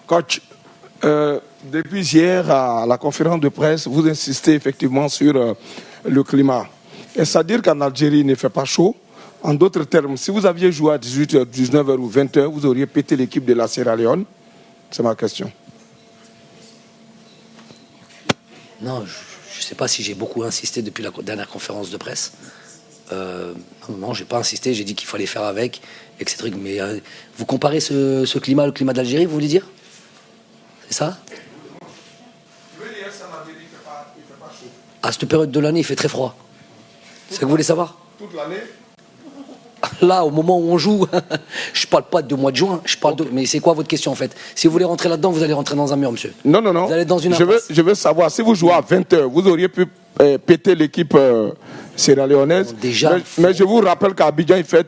Coach, depuis hier à la conférence de presse, vous insistez effectivement sur le climat. Est-ce à dire qu'en Algérie, il ne fait pas chaud? En d'autres termes, si vous aviez joué à 18h, 19h ou 20h, vous auriez pété l'équipe de la Sierra Leone? C'est ma question. Non, je ne sais pas si j'ai beaucoup insisté depuis la dernière conférence de presse. Non, j'ai pas insisté, j'ai dit qu'il fallait faire avec, etc. Mais vous comparez ce climat, le climat d'Algérie, vous voulez dire? C'est ça? À cette période de l'année, il fait très froid. C'est ce que vous voulez savoir? Toute l'année? Là, au moment où on joue, je parle pas du mois de juin, mais c'est quoi votre question en fait? Si vous voulez rentrer là-dedans, vous allez rentrer dans un mur, monsieur. Non. Vous allez dans une je veux savoir, si vous jouez à 20h, vous auriez pu péter l'équipe sierra-léonaise. Déjà, mais je vous rappelle qu'à Abidjan, il fait,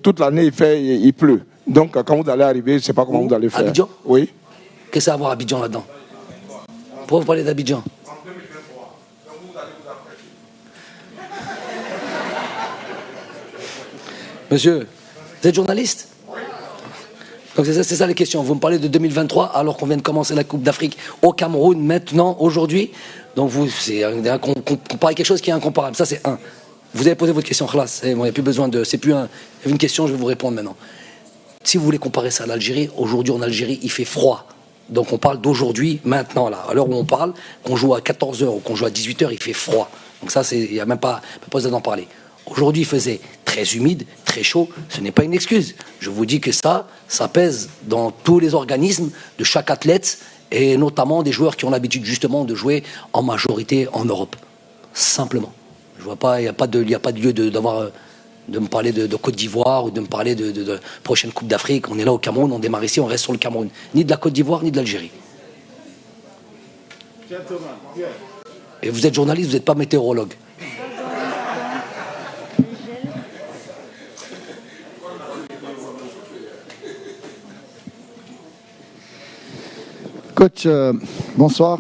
toute l'année, il pleut. Donc, quand vous allez arriver, je ne sais pas comment vous allez faire. Abidjan? Oui. Qu'est-ce que ça a à voir Abidjan là-dedans? Pourquoi vous parlez d'Abidjan? Monsieur, vous êtes journaliste? Donc c'est ça les questions. Vous me parlez de 2023 alors qu'on vient de commencer la Coupe d'Afrique au Cameroun maintenant, aujourd'hui. Donc c'est comparer quelque chose qui est incomparable. Ça c'est un. Vous avez posé votre question, classe. Il n'y a plus besoin de. C'est plus une question, je vais vous répondre maintenant. Si vous voulez comparer ça à l'Algérie, aujourd'hui en Algérie, il fait froid. Donc on parle d'aujourd'hui, maintenant, là. À l'heure où on parle, qu'on joue à 14h ou qu'on joue à 18h, il fait froid. Donc ça, il n'y a même pas besoin d'en parler. Aujourd'hui, il faisait très humide, très chaud. Ce n'est pas une excuse. Je vous dis que ça pèse dans tous les organismes de chaque athlète et notamment des joueurs qui ont l'habitude justement de jouer en majorité en Europe. Simplement. Je vois pas, il n'y a pas de lieu de me parler de Côte d'Ivoire ou de me parler de prochaine Coupe d'Afrique. On est là au Cameroun, on démarre ici, on reste sur le Cameroun. Ni de la Côte d'Ivoire, ni de l'Algérie. Et vous êtes journaliste, vous n'êtes pas météorologue. Coach, bonsoir.